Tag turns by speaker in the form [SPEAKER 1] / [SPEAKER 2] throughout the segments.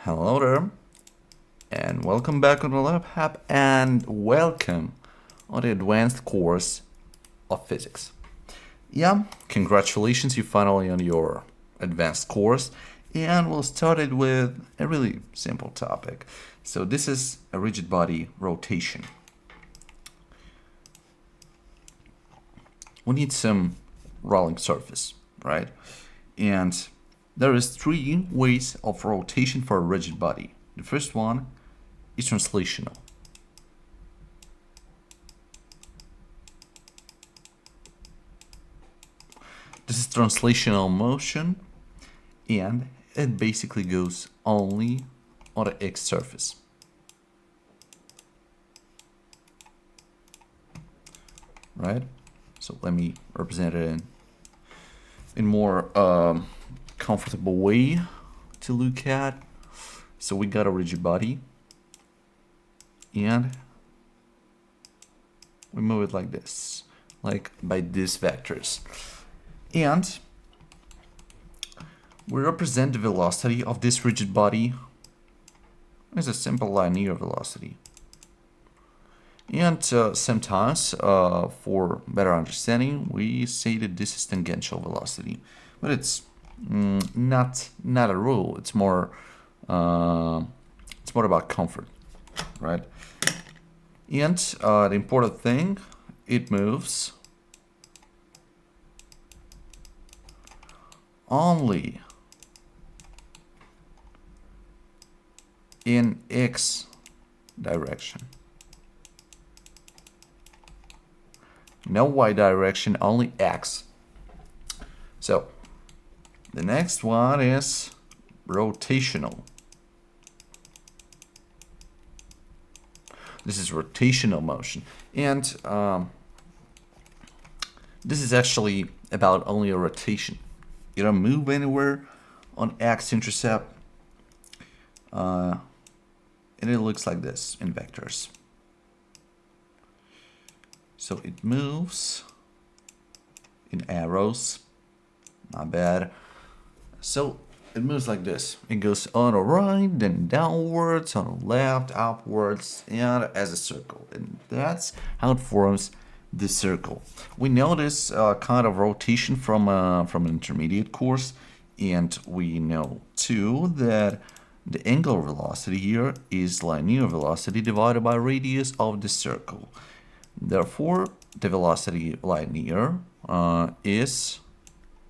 [SPEAKER 1] Hello there, and welcome back on the LabHub, and welcome on the advanced course of physics. Yeah, congratulations, you finally on your advanced course, and we'll start it with a really simple topic. So this is a rigid body rotation. We need some rolling surface, right? And there is three ways of rotation for a rigid body. The first one is translational. This is translational motion, and it basically goes only on the X surface. Right? So let me represent it in more comfortable way to look at. So we got a rigid body, and we move it like this, like by these vectors. And we represent the velocity of this rigid body as a simple linear velocity. And sometimes, for better understanding, we say that this is tangential velocity, but it's not a rule. It's more about comfort, right? And the important thing, it moves only in X direction. No Y direction, only X. So the next one is rotational. This is rotational motion, and this is actually about only a rotation. You don't move anywhere on x-intercept, and it looks like this in vectors. So it moves in arrows, not bad. So it moves like this. It goes on the right, then downwards, on the left, upwards, and as a circle. And that's how it forms the circle. We know this kind of rotation from an intermediate course, and we know too that the angular velocity here is linear velocity divided by radius of the circle. Therefore, the velocity linear is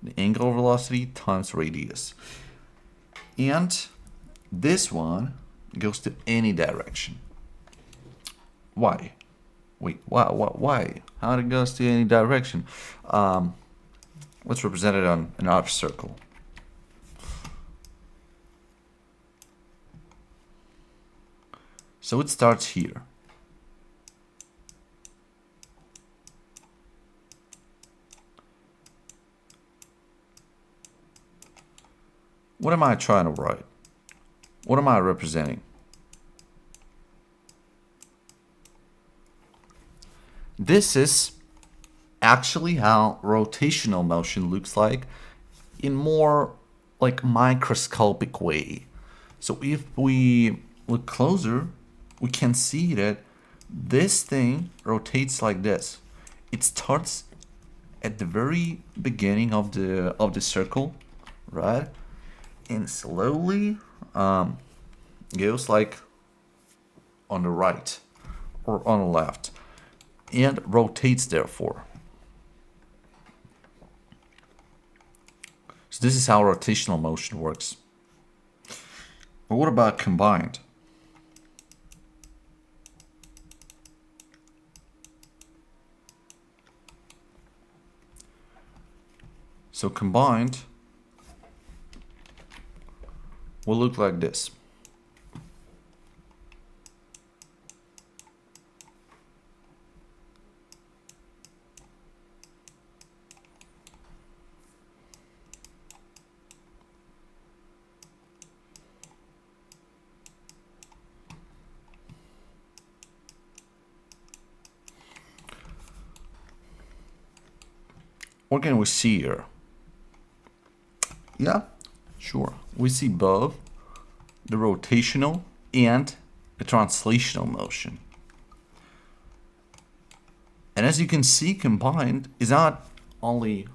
[SPEAKER 1] the angular velocity times radius. And this one goes to any direction. Why? Wait, why? How it goes to any direction? Let's represent it on an outer circle. So it starts here. What am I trying to write? What am I representing? This is actually how rotational motion looks like in more like microscopic way. So if we look closer, we can see that this thing rotates like this. It starts at the very beginning of the circle, right? And slowly goes like on the right or on the left and rotates therefore. So this is how rotational motion works. But what about combined? So combined will look like this. What can we see here? Yeah, sure. We see both the rotational and the translational motion. And as you can see, combined is not only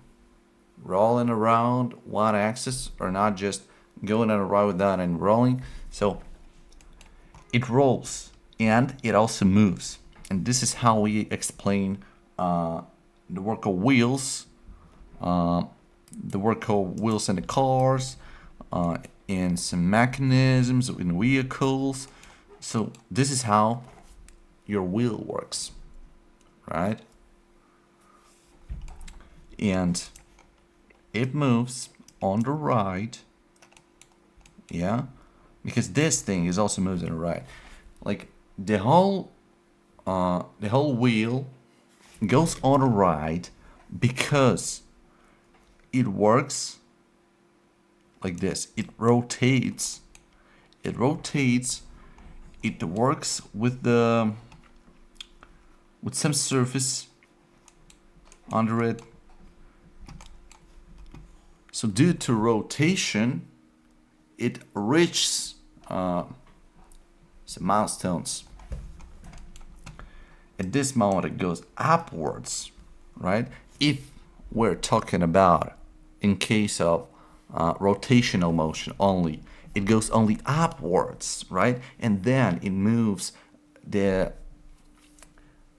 [SPEAKER 1] rolling around one axis, or not just going on a ride without and rolling. So it rolls and it also moves. And this is how we explain the work of wheels, in the cars, in some mechanisms in vehicles. So this is how your wheel works, right? And it moves on the right, yeah, because this thing is also moves on the right. Like the whole wheel goes on the right because it works like this. It rotates. It works with some surface under it. So due to rotation, it reaches some milestones. At this moment, it goes upwards, right? If we're talking about in case of rotational motion only, it goes only upwards, right? And then it moves the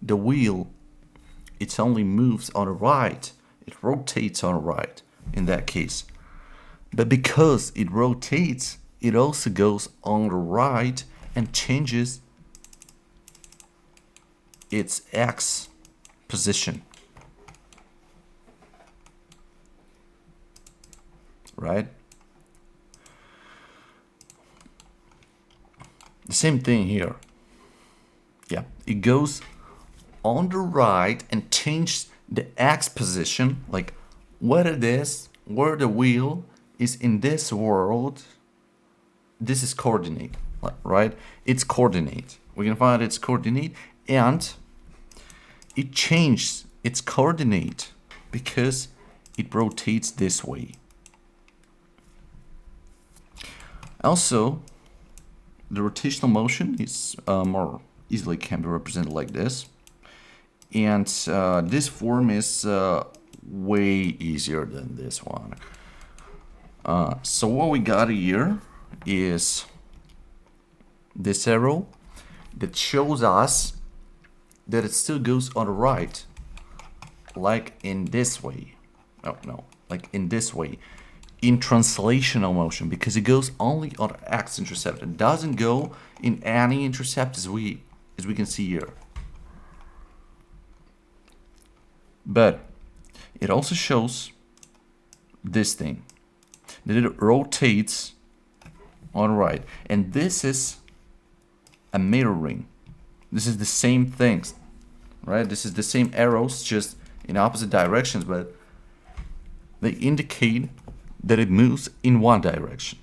[SPEAKER 1] wheel. It only moves on the right. It rotates on the right in that case. But because it rotates, it also goes on the right and changes its X position. Right? The same thing here. Yeah, it goes on the right and changes the X position, like what it is, where the wheel is in this world. This is coordinate, right? It's coordinate. We can find its coordinate, and it changes its coordinate because it rotates this way. Also, the rotational motion is more easily can be represented like this. And this form is way easier than this one. So what we got here is this arrow that shows us that it still goes on the right, like in this way. Oh, no, like in this way. In translational motion, because it goes only on the x-intercept. It doesn't go in any intercept as we can see here. But it also shows this thing, that it rotates on the right. And this is a mirroring. This is the same things, right? This is the same arrows, just in opposite directions, but they indicate that it moves in one direction.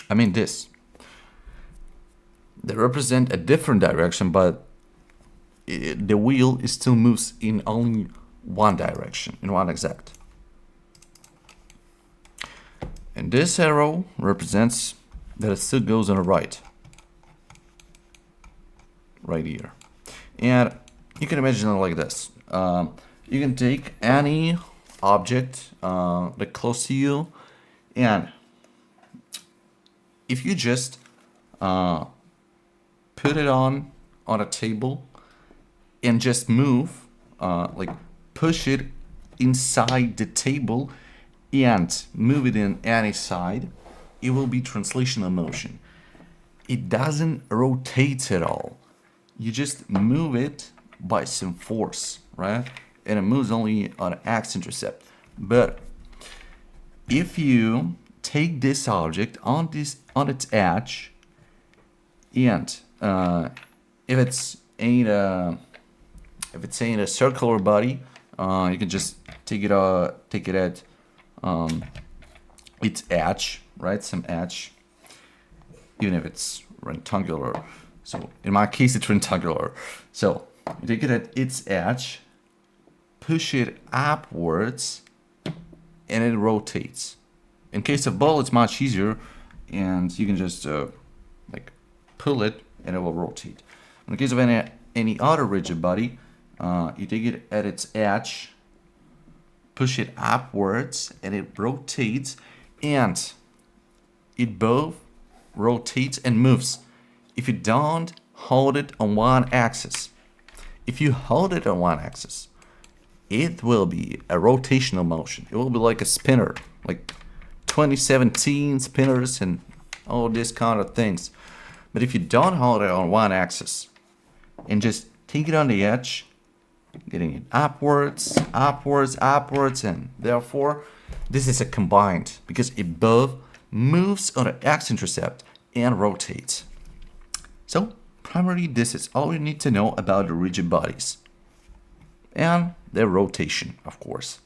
[SPEAKER 1] I mean this. They represent a different direction, but the wheel still moves in only one direction, in one exact. And this arrow represents that it still goes on the right. Right here. And you can imagine it like this. You can take any object that close to you, and if you just put it on a table and just move, like push it inside the table and move it in any side, it will be translational motion. It doesn't rotate at all. You just move it by some force, right? And it moves only on x-intercept. But if you take this object on its edge, and if it's in a circular body, you can just take it at its edge, right? Some edge, even if it's rectangular. So in my case, it's rectangular. So you take it at its edge, push it upwards, and it rotates. In case of ball, it's much easier, and you can just like pull it, and it will rotate. In the case of any other rigid body, you take it at its edge, push it upwards, and it rotates, and it both rotates and moves. If you don't hold it on one axis, if you hold it on one axis, it will be a rotational motion. It will be like a spinner, like 2017 spinners and all these kind of things. But if you don't hold it on one axis and just take it on the edge, getting it upwards, upwards, upwards, and therefore this is a combined because it both moves on the x-intercept and rotates. So primarily this is all you need to know about the rigid bodies and their rotation, of course.